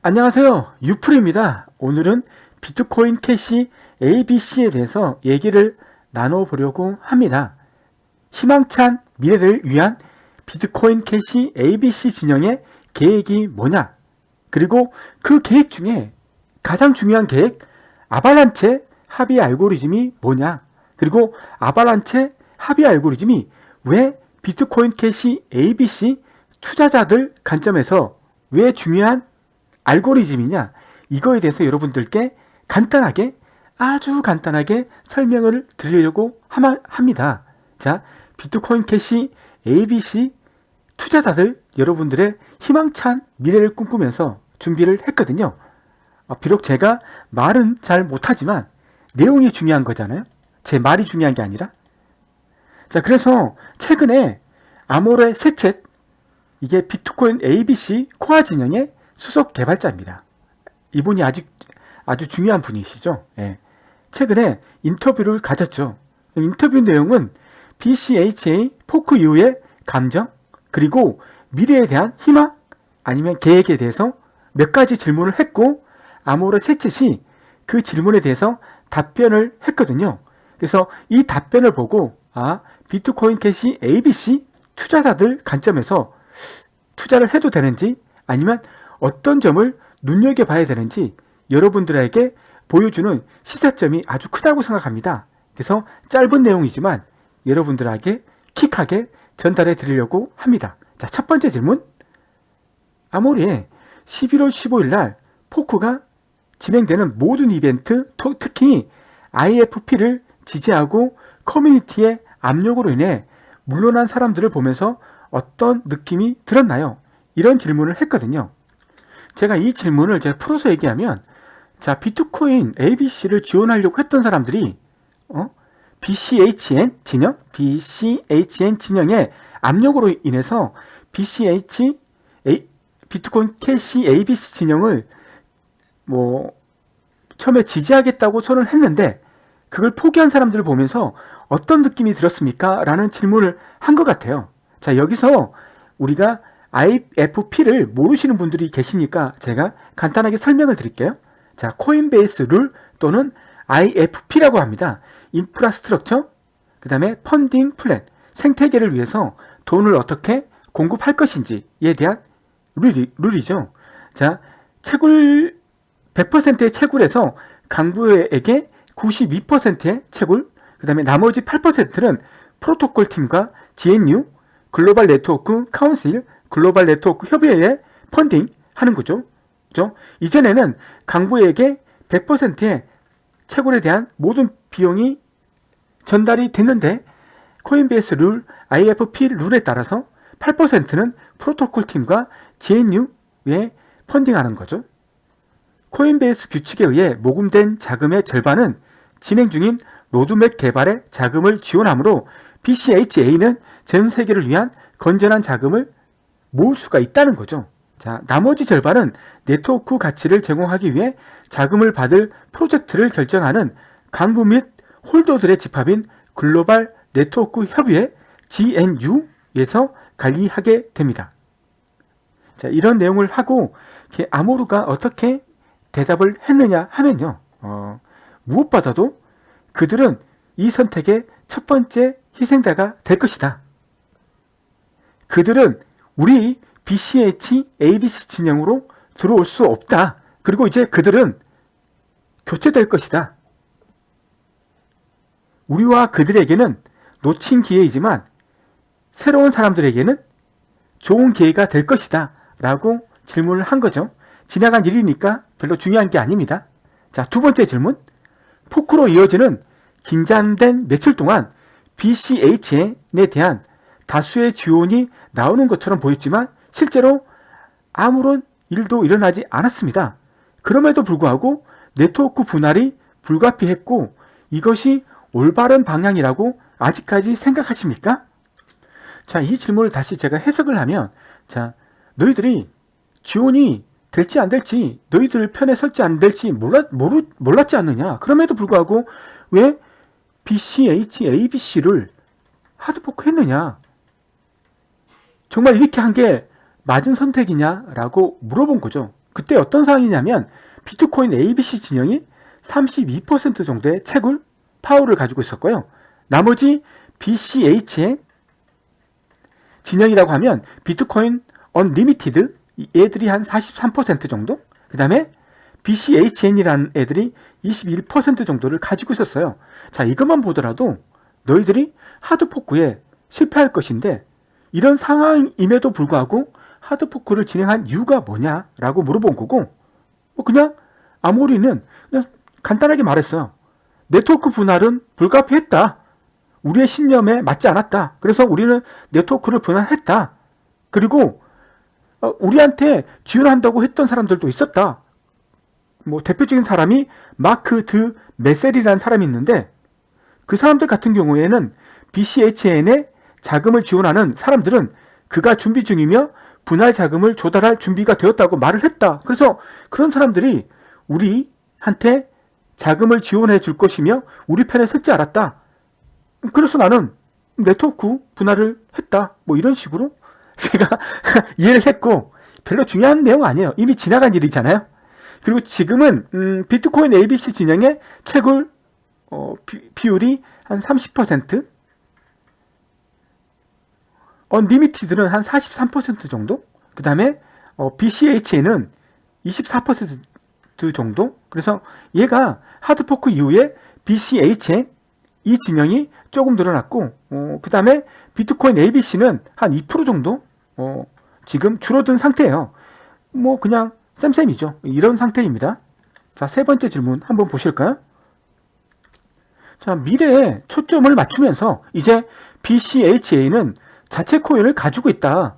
안녕하세요. 유풀입니다. 오늘은 비트코인 캐시 ABC에 대해서 얘기를 나눠보려고 합니다. 희망찬 미래를 위한 비트코인 캐시 ABC 진영의 계획이 뭐냐? 그리고 그 계획 중에 가장 중요한 계획, 아발란체 합의 알고리즘이 뭐냐? 그리고 아발란체 합의 알고리즘이 왜 비트코인 캐시 ABC 투자자들 관점에서 왜 중요한 알고리즘이냐, 이거에 대해서 여러분들께 간단하게, 아주 간단하게 설명을 드리려고 합니다. 자, 비트코인 캐시 ABC 투자자들 여러분들의 희망찬 미래를 꿈꾸면서 준비를 했거든요. 비록 제가 말은 잘 못하지만 내용이 중요한 거잖아요. 제 말이 중요한 게 아니라. 자, 그래서 최근에 아모레 세쳇, 이게 비트코인 ABC 코어 진영의 수석 개발자입니다. 이분이 아주 중요한 분이시죠. 예. 최근에 인터뷰를 가졌죠. 인터뷰 내용은 BCHA 포크 이후의 감정, 그리고 미래에 대한 희망, 아니면 계획에 대해서 몇 가지 질문을 했고, 아모레 세쳇이 그 질문에 대해서 답변을 했거든요. 그래서 이 답변을 보고, 비트코인 캐시 ABC 투자자들 관점에서 투자를 해도 되는지, 아니면 어떤 점을 눈여겨봐야 되는지 여러분들에게 보여주는 시사점이 아주 크다고 생각합니다. 그래서 짧은 내용이지만 여러분들에게 킥하게 전달해 드리려고 합니다. 자, 첫 번째 질문. 아모레 11월 15일 날 포크가 진행되는 모든 이벤트, 특히 IFP를 지지하고 커뮤니티의 압력으로 인해 물러난 사람들을 보면서 어떤 느낌이 들었나요? 이런 질문을 했거든요. 제가 이 질문을 풀어서 얘기하면, 자, 비트코인 ABC를 지원하려고 했던 사람들이 BCHN 진영의 압력으로 인해서 비트코인 캐시 ABC 진영을 처음에 지지하겠다고 선언을 했는데 그걸 포기한 사람들을 보면서 어떤 느낌이 들었습니까? 라는 질문을 한 것 같아요. 자, 여기서 우리가 IFP를 모르시는 분들이 계시니까 제가 간단하게 설명을 드릴게요. 자, 코인베이스 룰 또는 IFP라고 합니다. 인프라스트럭처, 그 다음에 펀딩 플랜, 생태계를 위해서 돈을 어떻게 공급할 것인지에 대한 룰이죠. 자, 100%의 채굴에서 강부에게 92%의 채굴, 그 다음에 나머지 8%는 프로토콜 팀과 GNU, 글로벌 네트워크 카운슬, 글로벌 네트워크 협의회에 펀딩 하는 거죠. 그죠? 이전에는 강부에게 100%의 채굴에 대한 모든 비용이 전달이 됐는데 코인베이스 룰, IFP 룰에 따라서 8%는 프로토콜 팀과 GNU에 펀딩하는 거죠. 코인베이스 규칙에 의해 모금된 자금의 절반은 진행 중인 로드맵 개발에 자금을 지원하므로 BCHA는 전 세계를 위한 건전한 자금을 모을 수가 있다는 거죠. 자, 나머지 절반은 네트워크 가치를 제공하기 위해 자금을 받을 프로젝트를 결정하는 강부 및 홀더들의 집합인 글로벌 네트워크 협의회 GNU에서 관리하게 됩니다. 자, 이런 내용을 하고 아모르가 어떻게 대답을 했느냐 하면요. 무엇보다도 그들은 이 선택의 첫 번째 희생자가 될 것이다. 그들은 우리 BCH ABC 진영으로 들어올 수 없다. 그리고 이제 그들은 교체될 것이다. 우리와 그들에게는 놓친 기회이지만 새로운 사람들에게는 좋은 기회가 될 것이다. 라고 질문을 한 거죠. 지나간 일이니까 별로 중요한 게 아닙니다. 자, 두 번째 질문. 포크로 이어지는 긴장된 며칠 동안 BCHN에 대한 다수의 지원이 나오는 것처럼 보였지만 실제로 아무런 일도 일어나지 않았습니다. 그럼에도 불구하고 네트워크 분할이 불가피했고 이것이 올바른 방향이라고 아직까지 생각하십니까? 자, 이 질문을 다시 제가 해석을 하면, 자, 너희들이 지원이 될지 안 될지, 너희들 편에 설지 안 될지 몰랐지 않느냐? 그럼에도 불구하고 왜 BCH, ABC를 하드포크 했느냐? 정말 이렇게 한 게 맞은 선택이냐라고 물어본 거죠. 그때 어떤 상황이냐면 비트코인 ABC 진영이 32% 정도의 채굴 파워를 가지고 있었고요. 나머지 BCH의 진영이라고 하면 비트코인 언리미티드 얘들이 한 43% 정도, 그 다음에 BCHN이라는 애들이 21% 정도를 가지고 있었어요. 자, 이것만 보더라도 너희들이 하드포크에 실패할 것인데 이런 상황임에도 불구하고 하드포크를 진행한 이유가 뭐냐라고 물어본 거고, 그냥 아모리는 그냥 간단하게 말했어요. 네트워크 분할은 불가피했다. 우리의 신념에 맞지 않았다. 그래서 우리는 네트워크를 분할했다. 그리고 우리한테 지원한다고 했던 사람들도 있었다. 뭐 대표적인 사람이 마크 드 메셀이라는 사람이 있는데, 그 사람들 같은 경우에는 BCHN에 자금을 지원하는 사람들은 그가 준비 중이며 분할 자금을 조달할 준비가 되었다고 말을 했다. 그래서 그런 사람들이 우리한테 자금을 지원해 줄 것이며 우리 편에 섰지 않았다. 그래서 나는 네트워크 분할을 했다. 뭐 이런 식으로 제가 이해를 했고, 별로 중요한 내용 아니에요. 이미 지나간 일이잖아요. 그리고 지금은 비트코인 ABC 진영의 채굴 비율이 한 30%, 언리미티드는 한 43% 정도, 그 다음에 BCHN은 24% 정도. 그래서 얘가 하드포크 이후에 BCHN 이 진영이 조금 늘어났고, 그 다음에 비트코인 ABC는 한 2% 정도 지금 줄어든 상태예요. 뭐 그냥 쌤쌤이죠. 이런 상태입니다. 자, 세 번째 질문 한번 보실까요? 자, 미래에 초점을 맞추면서 이제 BCHA는 자체 코인을 가지고 있다.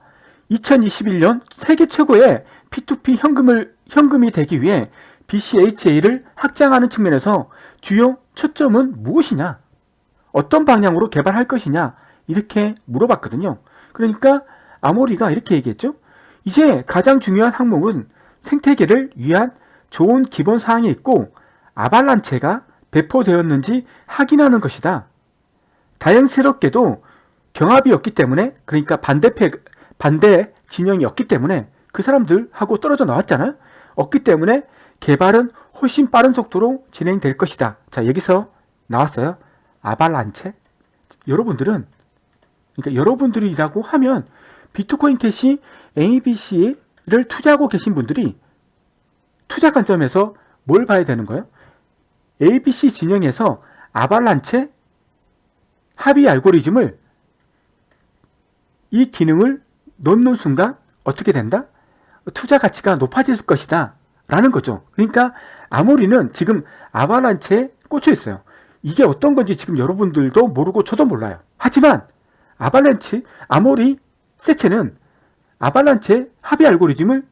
2021년 세계 최고의 P2P 현금이 되기 위해 BCHA를 확장하는 측면에서 주요 초점은 무엇이냐? 어떤 방향으로 개발할 것이냐? 이렇게 물어봤거든요. 그러니까 아모리가 이렇게 얘기했죠. 이제 가장 중요한 항목은 생태계를 위한 좋은 기본 사항이 있고 아발란체가 배포되었는지 확인하는 것이다. 다행스럽게도 경합이 없기 때문에, 그러니까 반대 진영이 없기 때문에, 그 사람들하고 떨어져 나왔잖아요. 없기 때문에 개발은 훨씬 빠른 속도로 진행될 것이다. 자, 여기서 나왔어요. 아발란체. 여러분들은, 그러니까 여러분들이라고 하면 비트코인 캐시 ABC를 투자하고 계신 분들이 투자 관점에서 뭘 봐야 되는 거예요? ABC 진영에서 아발란체 합의 알고리즘을, 이 기능을 넣는 순간 어떻게 된다? 투자 가치가 높아질 것이다 라는 거죠. 그러니까 아모리는 지금 아발란체에 꽂혀 있어요. 이게 어떤 건지 지금 여러분들도 모르고 저도 몰라요. 하지만 아모리 세체는 아발란체 합의 알고리즘을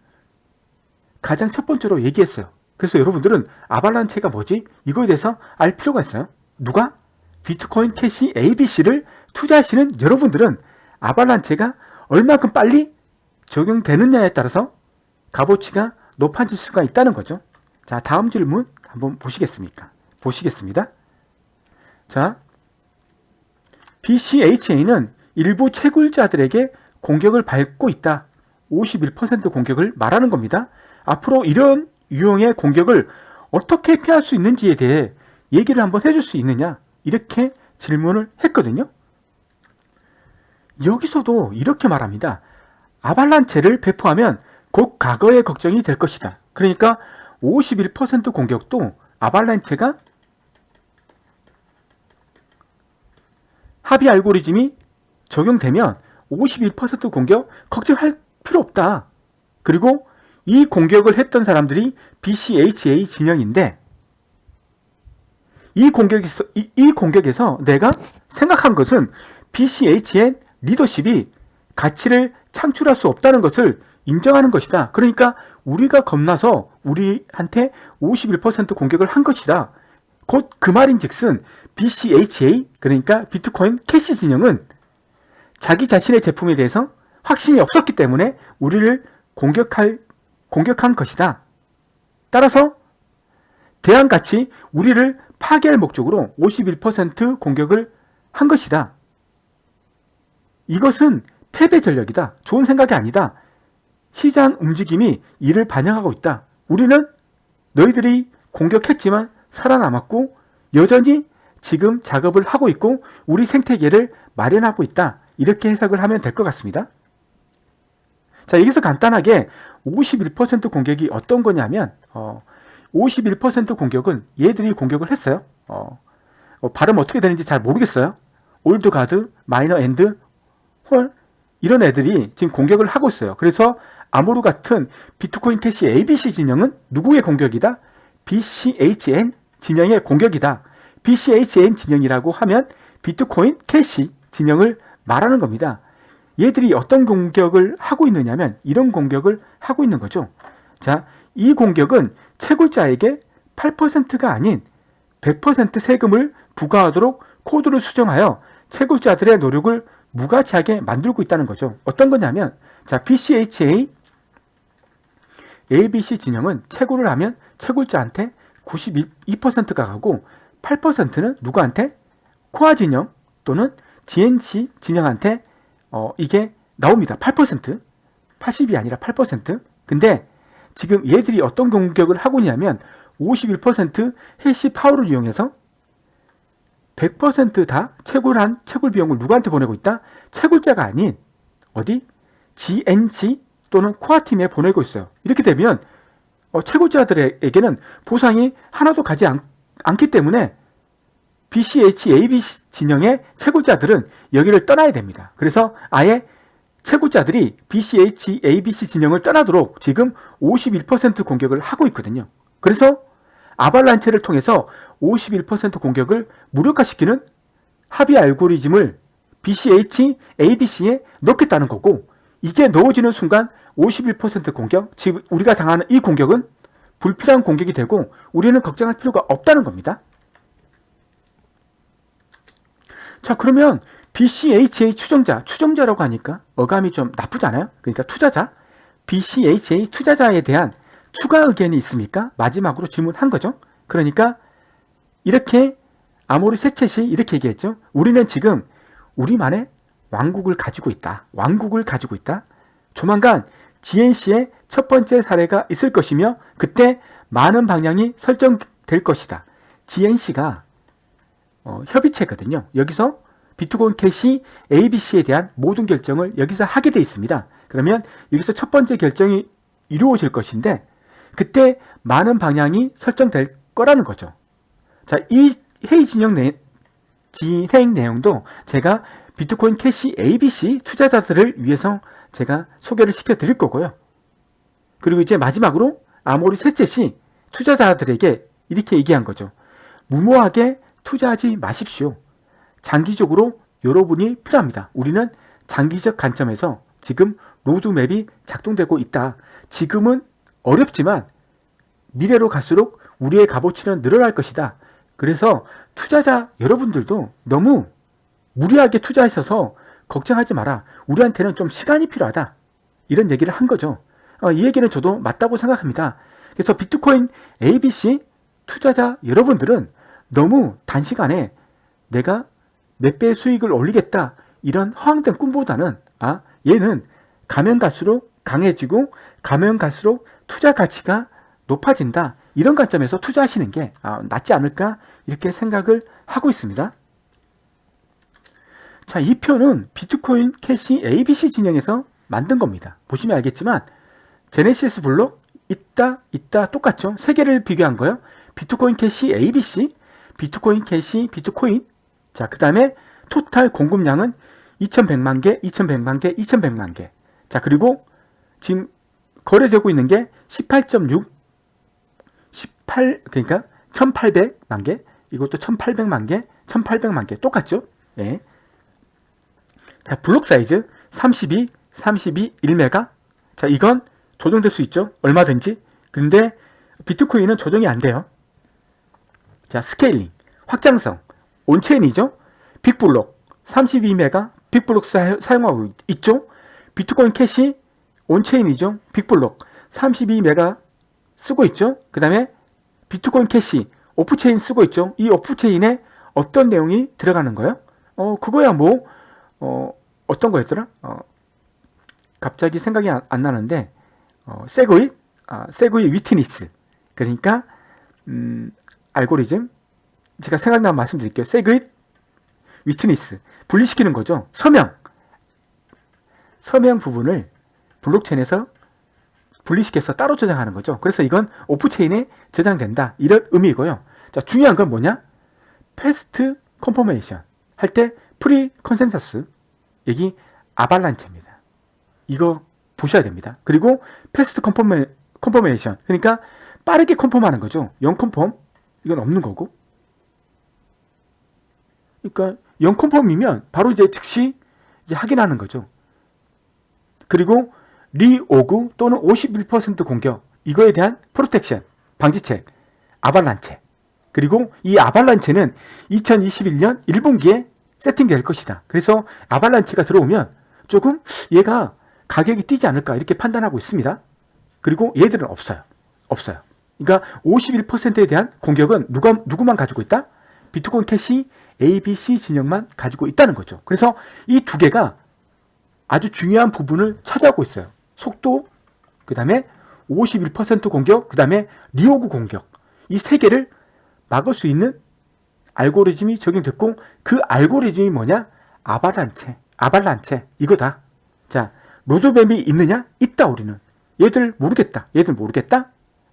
가장 첫 번째로 얘기했어요. 그래서 여러분들은 아발란체가 뭐지? 이거에 대해서 알 필요가 있어요. 누가? 비트코인 캐시 ABC를 투자하시는 여러분들은 아발란체가 얼마큼 빨리 적용되느냐에 따라서 값어치가 높아질 수가 있다는 거죠. 자, 다음 질문 한번 보시겠습니다. 자, BCHA는 일부 채굴자들에게 공격을 받고 있다. 51% 공격을 말하는 겁니다. 앞으로 이런 유형의 공격을 어떻게 피할 수 있는지에 대해 얘기를 한번 해줄 수 있느냐, 이렇게 질문을 했거든요. 여기서도 이렇게 말합니다. 아발란체를 배포하면 곧 과거의 걱정이 될 것이다. 그러니까 51% 공격도 아발란체가 합의 알고리즘이 적용되면 51% 공격 걱정할 필요 없다. 그리고 이 공격을 했던 사람들이 BCHA 진영인데, 이 공격에서 내가 생각한 것은 BCH의 리더십이 가치를 창출할 수 없다는 것을 인정하는 것이다. 그러니까 우리가 겁나서 우리한테 51% 공격을 한 것이다. 곧 그 말인즉슨 BCHA, 그러니까 비트코인 캐시 진영은 자기 자신의 제품에 대해서 확신이 없었기 때문에 우리를 공격한 것이다. 따라서 대안같이 우리를 파괴할 목적으로 51% 공격을 한 것이다. 이것은 패배 전략이다. 좋은 생각이 아니다. 시장 움직임이 이를 반영하고 있다. 우리는 너희들이 공격했지만 살아남았고 여전히 지금 작업을 하고 있고 우리 생태계를 마련하고 있다. 이렇게 해석을 하면 될 것 같습니다. 자, 여기서 간단하게 51% 공격이 어떤 거냐면 51% 공격은 얘들이 공격을 했어요. 발음 어떻게 되는지 잘 모르겠어요. 올드 가드, 마이너 엔드, 홀 이런 애들이 지금 공격을 하고 있어요. 그래서 아모르 같은 비트코인 캐시 ABC 진영은 누구의 공격이다? BCHN 진영의 공격이다. BCHN 진영이라고 하면 비트코인 캐시 진영을 말하는 겁니다. 얘들이 어떤 공격을 하고 있느냐면 이런 공격을 하고 있는 거죠. 자, 이 공격은 채굴자에게 8%가 아닌 100% 세금을 부과하도록 코드를 수정하여 채굴자들의 노력을 무가치하게 만들고 있다는 거죠. 어떤 거냐면 자, BCHA ABC 진영은 채굴을 하면 채굴자한테 92%가 가고 8%는 누구한테? 코아 진영 또는 GNC 진영한테 이게 나옵니다. 8%. 80이 아니라 8%. 근데 지금 얘들이 어떤 공격을 하고 있냐면 51% 해시 파워를 이용해서 100% 채굴한 채굴 비용을 누구한테 보내고 있다? 채굴자가 아닌 어디? GNC 또는 코아팀에 보내고 있어요. 이렇게 되면 채굴자들에게는 보상이 하나도 가지 않기 때문에 BCH, ABC 진영의 채굴자들은 여기를 떠나야 됩니다. 그래서 아예 채굴자들이 BCH, ABC 진영을 떠나도록 지금 51% 공격을 하고 있거든요. 그래서 아발란체를 통해서 51% 공격을 무력화시키는 합의 알고리즘을 BCH, ABC에 넣겠다는 거고 이게 넣어지는 순간 51% 공격, 즉 우리가 당하는 이 공격은 불필요한 공격이 되고 우리는 걱정할 필요가 없다는 겁니다. 자, 그러면 BCHA 추정자라고 하니까 어감이 좀 나쁘지 않아요? 그러니까 투자자, BCHA 투자자에 대한 추가 의견이 있습니까? 마지막으로 질문한 거죠. 그러니까 이렇게 아모르 세쳇이 이렇게 얘기했죠. 우리는 지금 우리만의 왕국을 가지고 있다. 조만간 GNC의 첫 번째 사례가 있을 것이며 그때 많은 방향이 설정될 것이다. GNC가 협의체거든요. 여기서 비트코인 캐시 ABC에 대한 모든 결정을 여기서 하게 돼 있습니다. 그러면 여기서 첫 번째 결정이 이루어질 것인데 그때 많은 방향이 설정될 거라는 거죠. 자, 이 회의 진행 내용도 제가 비트코인 캐시 ABC 투자자들을 위해서 제가 소개를 시켜 드릴 거고요. 그리고 이제 마지막으로 아모르 세쳇이 투자자들에게 이렇게 얘기한 거죠. 무모하게 투자하지 마십시오. 장기적으로 여러분이 필요합니다. 우리는 장기적 관점에서 지금 로드맵이 작동되고 있다. 지금은 어렵지만 미래로 갈수록 우리의 값어치는 늘어날 것이다. 그래서 투자자 여러분들도 너무 무리하게 투자하셔서 걱정하지 마라. 우리한테는 좀 시간이 필요하다. 이런 얘기를 한 거죠. 이 얘기는 저도 맞다고 생각합니다. 그래서 비트코인 ABC 투자자 여러분들은 너무 단시간에 내가 몇 배의 수익을 올리겠다 이런 허황된 꿈보다는 얘는 가면 갈수록 강해지고 가면 갈수록 투자 가치가 높아진다. 이런 관점에서 투자하시는 게 낫지 않을까 이렇게 생각을 하고 있습니다. 자, 이 표는 비트코인 캐시 ABC 진영에서 만든 겁니다. 보시면 알겠지만 제네시스 블록 있다 똑같죠. 세 개를 비교한 거예요. 비트코인 캐시 ABC, 비트코인 캐시 비트코인. 자, 그 다음에 토탈 공급량은 2100만 개, 2100만 개, 2100만 개. 자, 그리고 지금 거래되고 있는 게 그러니까 1800만 개, 이것도 1800만 개, 1800만 개 똑같죠? 예. 자, 블록 사이즈 32, 1메가. 자, 이건 조정될 수 있죠. 얼마든지. 근데 비트코인은 조정이 안 돼요. 자, 스케일링, 확장성, 온체인이죠. 빅블록 32메가 빅블록 사용하고 있죠. 비트코인 캐시 온체인이죠. 빅블록 32메가 쓰고 있죠. 그 다음에 비트코인 캐시 오프체인 쓰고 있죠. 이 오프체인에 어떤 내용이 들어가는 거예요? 그거야 어떤 거였더라? 갑자기 생각이 안 나는데 세그윗 위트니스. 그러니까 알고리즘 제가 생각나면 말씀드릴게요. 세그윗 위트니스 분리시키는 거죠. 서명 부분을 블록체인에서 분리시켜서 따로 저장하는 거죠. 그래서 이건 오프체인에 저장된다 이런 의미고요. 자, 중요한 건 뭐냐? 패스트 컨퍼메이션 할 때 프리 컨센서스, 여기 아발란체입니다. 이거 보셔야 됩니다. 그리고 패스트 컨퍼메이션, 그러니까 빠르게 컨펌하는 거죠. 0컨펌 이건 없는 거고, 그러니까 0컨펌이면 바로 이제 즉시 이제 확인하는 거죠. 그리고 리오그 또는 51% 공격, 이거에 대한 프로텍션 방지책 아발란체. 그리고 이 아발란체는 2021년 1분기에 세팅될 것이다. 그래서 아발란체가 들어오면 조금 얘가 가격이 뛰지 않을까 이렇게 판단하고 있습니다. 그리고 얘들은 없어요. 그러니까 51%에 대한 공격은 누구만 가지고 있다? 비트코인 캐시 ABC 진영만 가지고 있다는 거죠. 그래서 이 두 개가 아주 중요한 부분을 차지하고 있어요. 속도, 그 다음에 51% 공격, 그 다음에 리오그 공격. 이 세 개를 막을 수 있는 알고리즘이 적용됐고, 그 알고리즘이 뭐냐? 아발란체 이거다. 자, 로드맵이 있느냐? 있다. 우리는 얘들 모르겠다.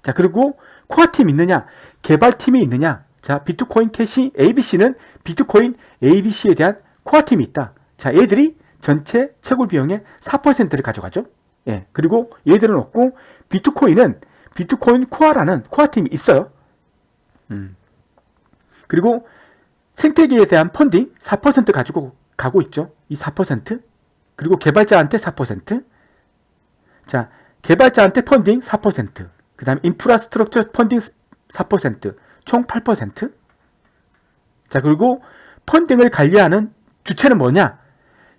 자, 그리고 코어팀 있느냐? 개발팀이 있느냐? 자, 비트코인 캐시 ABC는 비트코인 ABC에 대한 코어팀이 있다. 자, 얘들이 전체 채굴 비용의 4%를 가져가죠. 예, 그리고 얘들은 없고, 비트코인은 비트코인 코어라는 코어팀이 있어요. 그리고 생태계에 대한 펀딩 4% 가지고 가고 있죠. 이 4%. 그리고 개발자한테 4%. 자, 개발자한테 펀딩 4%. 그 다음에 인프라스트럭처 펀딩 4%. 총 8%. 자, 그리고 펀딩을 관리하는 주체는 뭐냐?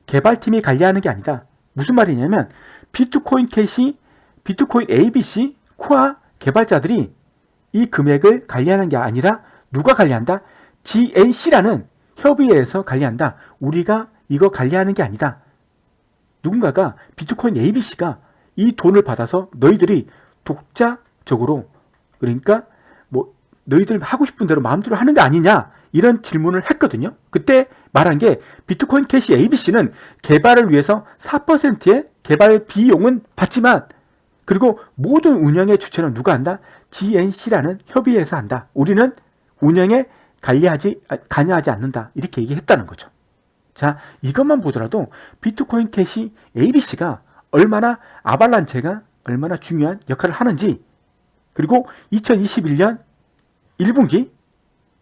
개발팀이 관리하는 게 아니다. 무슨 말이냐면, 비트코인 캐시, 비트코인 ABC, 코어 개발자들이 이 금액을 관리하는 게 아니라 누가 관리한다? GNC라는 협의회에서 관리한다. 우리가 이거 관리하는 게 아니다. 누군가가 비트코인 ABC가 이 돈을 받아서 너희들이 독자적으로, 그러니까 뭐 너희들 하고 싶은 대로 마음대로 하는 거 아니냐, 이런 질문을 했거든요. 그때 말한 게 비트코인 캐시 ABC는 개발을 위해서 4%의 개발 비용은 받지만, 그리고 모든 운영의 주체는 누가 한다? GNC라는 협의회에서 한다. 우리는 운영에 관여하지 않는다. 이렇게 얘기했다는 거죠. 자, 이것만 보더라도 비트코인 캐시 ABC가 아발란체가 얼마나 중요한 역할을 하는지, 그리고 2021년 1분기,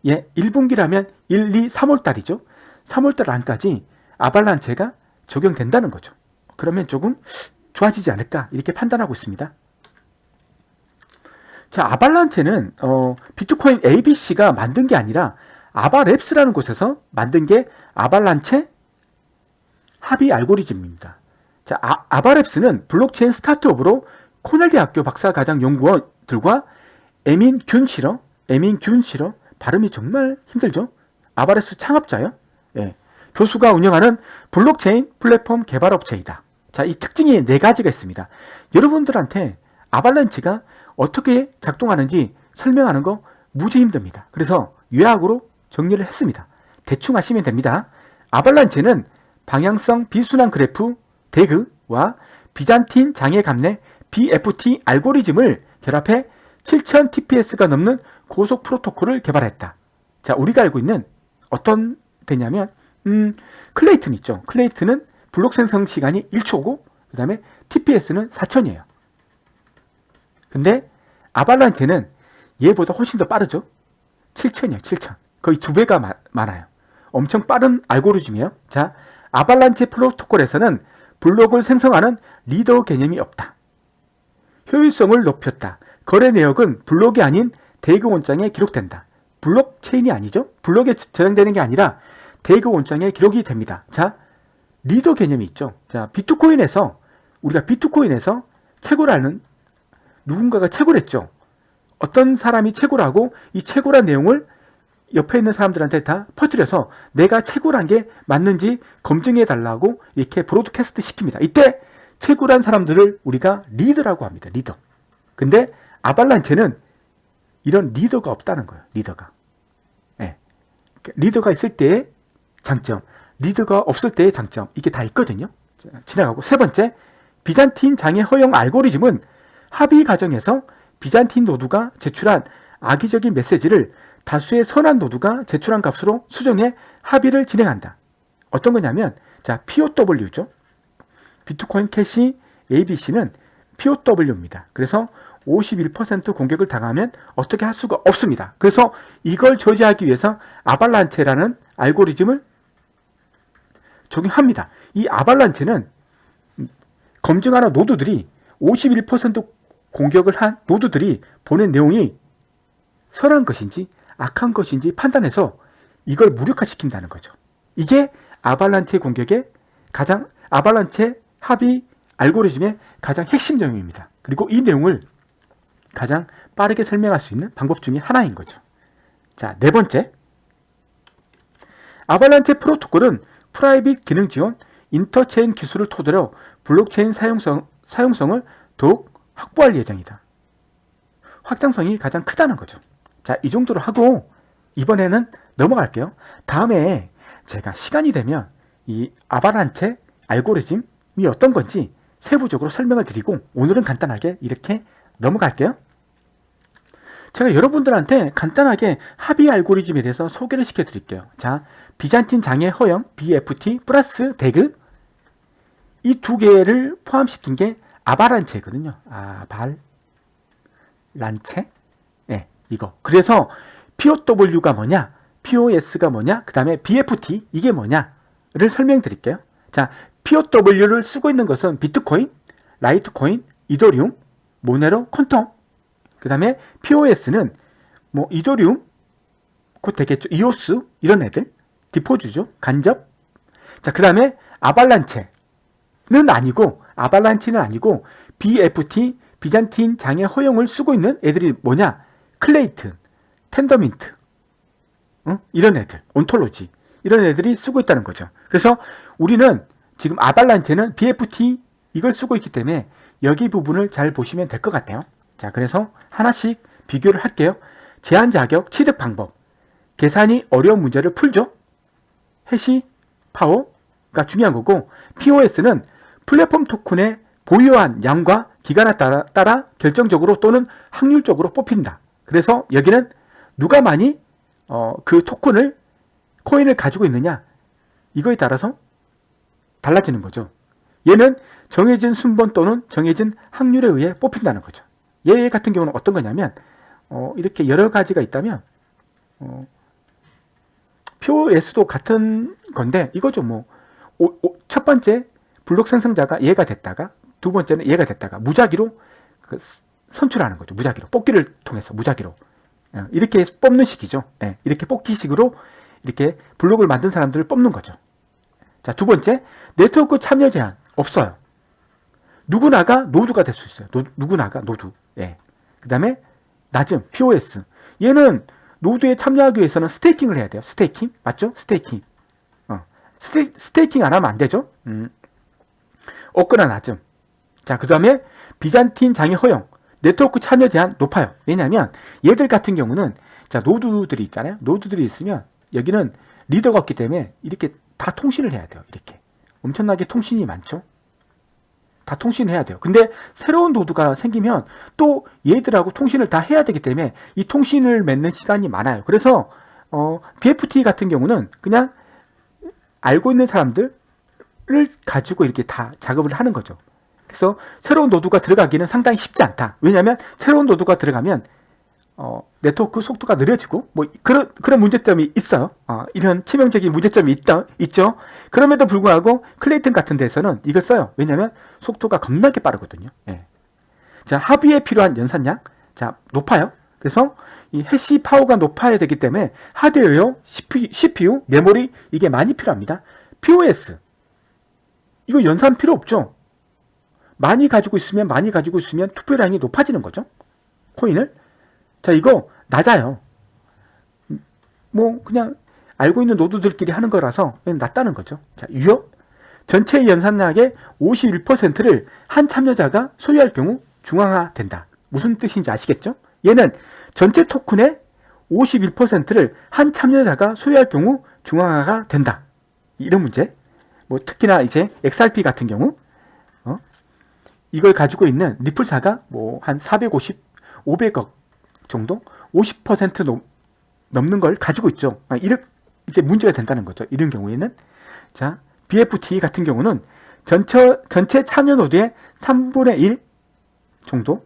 1분기라면 1, 2, 3월달이죠. 3월달 안까지 아발란체가 적용된다는 거죠. 그러면 조금 좋아지지 않을까 이렇게 판단하고 있습니다. 자, 아발란체는 비트코인 ABC가 만든 게 아니라 아바랩스라는 곳에서 만든 게 아발란체 합의 알고리즘입니다. 자, 아바랩스는 블록체인 스타트업으로 코넬 대학교 박사과정 연구원들과 에민 균 시러, 발음이 정말 힘들죠? 아바랩스 창업자요. 예, 교수가 운영하는 블록체인 플랫폼 개발업체이다. 자, 이 특징이 4가지가 있습니다. 여러분들한테 아발란체가 어떻게 작동하는지 설명하는 거 무지 힘듭니다. 그래서 요약으로 정리를 했습니다. 대충 하시면 됩니다. 아발란체는 방향성 비순환 그래프 DEG와 비잔틴 장애 감내 BFT 알고리즘을 결합해 7000 TPS가 넘는 고속 프로토콜을 개발했다. 자, 우리가 알고 있는 어떤 데냐면 클레이튼 있죠. 클레이튼은 블록 생성 시간이 1초고 그 다음에 TPS는 4000이에요. 근데 아발란체는 얘보다 훨씬 더 빠르죠. 7000이에요. 7000. 거의 2배가 많아요. 엄청 빠른 알고리즘이에요. 자, 아발란체 프로토콜에서는 블록을 생성하는 리더 개념이 없다. 효율성을 높였다. 거래 내역은 블록이 아닌 대그 원장에 기록된다. 블록체인이 아니죠. 블록에 저장되는 게 아니라 대그 원장에 기록이 됩니다. 자, 리더 개념이 있죠. 자, 우리가 비트코인에서 채굴하는 누군가가 채굴했죠. 어떤 사람이 채굴하고 이 채굴한 내용을 옆에 있는 사람들한테 다 퍼뜨려서 내가 채굴한 게 맞는지 검증해 달라고 이렇게 브로드캐스트 시킵니다. 이때 채굴한 사람들을 우리가 리더라고 합니다. 리더. 근데 아발란체는 이런 리더가 없다는 거예요. 리더가. 예. 리더가 있을 때의 장점, 리더가 없을 때의 장점, 이게 다 있거든요. 지나가고, 세 번째, 비잔틴 장애 허용 알고리즘은 합의 과정에서 비잔틴 노드가 제출한 악의적인 메시지를 다수의 선한 노드가 제출한 값으로 수정해 합의를 진행한다. 어떤 거냐면, 자, POW죠. 비트코인 캐시 ABC는 POW입니다. 그래서 51% 공격을 당하면 어떻게 할 수가 없습니다. 그래서 이걸 저지하기 위해서 아발란체라는 알고리즘을 적용합니다. 이 아발란체는 검증하는 노드들이 51% 공격을 한 노드들이 보낸 내용이 선한 것인지 악한 것인지 판단해서 이걸 무력화시킨다는 거죠. 이게 아발란체 공격의 아발란체 합의 알고리즘의 가장 핵심 내용입니다. 그리고 이 내용을 가장 빠르게 설명할 수 있는 방법 중에 하나인 거죠. 자, 네 번째. 아발란체 프로토콜은 프라이빗 기능 지원, 인터체인 기술을 토대로 블록체인 사용성을 더욱 확보할 예정이다. 확장성이 가장 크다는 거죠. 자, 이 정도로 하고 이번에는 넘어갈게요. 다음에 제가 시간이 되면 이 아발란체 알고리즘이 어떤 건지 세부적으로 설명을 드리고 오늘은 간단하게 이렇게 넘어갈게요. 제가 여러분들한테 간단하게 합의 알고리즘에 대해서 소개를 시켜드릴게요. 자, 비잔틴 장애 허용 BFT 플러스 대그 이 두 개를 포함시킨 게 아발란체거든요. 아발란체? 네, 이거. 그래서 POW가 뭐냐, POS가 뭐냐, 그 다음에 BFT 이게 뭐냐를 설명드릴게요. 자, POW를 쓰고 있는 것은 비트코인, 라이트코인, 이더리움, 모네로, 퀀텀. 그 다음에 POS는 뭐 이더리움, 곧 되겠죠. 이오스 이런 애들, 디포즈죠. 간접. 자, 그 다음에 아발란체는 아니고 BFT, 비잔틴 장애 허용을 쓰고 있는 애들이 뭐냐? 클레이튼, 텐더민트, 이런 애들, 온톨로지 이런 애들이 쓰고 있다는 거죠. 그래서 우리는 지금 아발란체는 BFT 이걸 쓰고 있기 때문에 여기 부분을 잘 보시면 될 것 같아요. 자, 그래서 하나씩 비교를 할게요. 제한 자격, 취득 방법. 계산이 어려운 문제를 풀죠. 해시 파워가 중요한 거고, POS는 플랫폼 토큰의 보유한 양과 기간에 따라 결정적으로 또는 확률적으로 뽑힌다. 그래서 여기는 누가 많이 그 토큰을, 코인을 가지고 있느냐, 이거에 따라서 달라지는 거죠. 얘는 정해진 순번 또는 정해진 확률에 의해 뽑힌다는 거죠. 얘 같은 경우는 어떤 거냐면 이렇게 여러 가지가 있다면 POS도 같은 건데 이거죠. 뭐 첫 번째 블록 생성자가 얘가 됐다가 두 번째는 얘가 됐다가 무작위로 선출하는 거죠. 무작위로 뽑기를 통해서 무작위로 이렇게 뽑는 식이죠. 이렇게 뽑기식으로 이렇게 블록을 만든 사람들을 뽑는 거죠. 자, 두 번째, 네트워크 참여 제한 없어요. 누구나가 노드가 될 수 있어요. 누구나가 노드. 그 다음에 낮음, POS. 얘는 노드에 참여하기 위해서는 스테이킹을 해야 돼요. 스테이킹? 맞죠? 스테이킹. 스테이킹 안 하면 안 되죠? 없거나 낮음. 자, 그 다음에 비잔틴 장애 허용. 네트워크 참여 제한 높아요. 왜냐하면 얘들 같은 경우는 자, 노드들이 있잖아요. 노드들이 있으면 여기는 리더가 없기 때문에 이렇게 다 통신을 해야 돼요. 이렇게. 엄청나게 통신이 많죠? 다 통신해야 돼요. 근데 새로운 노드가 생기면 또 얘들하고 통신을 다 해야 되기 때문에 이 통신을 맺는 시간이 많아요. 그래서 BFT 같은 경우는 그냥 알고 있는 사람들을 가지고 이렇게 다 작업을 하는 거죠. 그래서 새로운 노드가 들어가기는 상당히 쉽지 않다. 왜냐하면 새로운 노드가 들어가면 네트워크 속도가 느려지고 뭐 그런 문제점이 있어요. 이런 치명적인 문제점이 있죠. 그럼에도 불구하고 클레이튼 같은 데서는 이걸 써요. 왜냐하면 속도가 겁나게 빠르거든요. 자, 합의에 필요한 연산량, 자, 높아요. 그래서 이 해시 파워가 높아야 되기 때문에 하드웨어, CPU, 메모리 이게 많이 필요합니다. POS 이거 연산 필요 없죠. 많이 가지고 있으면 투표량이 높아지는 거죠. 코인을. 자, 이거 낮아요. 뭐 그냥 알고 있는 노드들끼리 하는 거라서 그냥 낮다는 거죠. 자, 위협. 전체 연산량의 51%를 한 참여자가 소유할 경우 중앙화된다. 무슨 뜻인지 아시겠죠? 얘는 전체 토큰의 51%를 한 참여자가 소유할 경우 중앙화가 된다. 이런 문제. 뭐 특히나 이제 XRP 같은 경우 이걸 가지고 있는 리플사가 뭐 한 450, 500억 정도 50% 넘는 걸 가지고 있죠. 이렇게 이제 문제가 된다는 거죠. 이런 경우에는 자 BFT 같은 경우는 전체 참여 노드의 3분의 1 정도,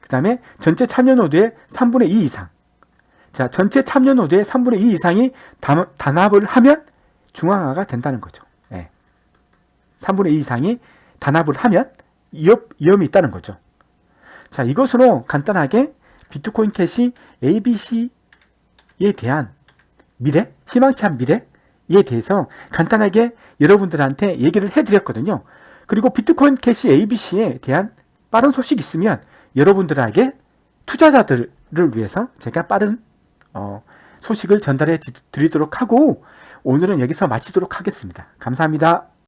그 다음에 전체 참여 노드의 3분의 2 이상. 자, 전체 참여 노드의 3분의 2 이상이 단합을 하면 중앙화가 된다는 거죠. 예. 3분의 2 이상이 단합을 하면 위험이 있다는 거죠. 자, 이것으로 간단하게 비트코인 캐시 ABC에 대한 미래, 희망찬 미래에 대해서 간단하게 여러분들한테 얘기를 해드렸거든요. 그리고 비트코인 캐시 ABC에 대한 빠른 소식이 있으면 여러분들에게 투자자들을 위해서 제가 빠른 소식을 전달해 드리도록 하고 오늘은 여기서 마치도록 하겠습니다. 감사합니다.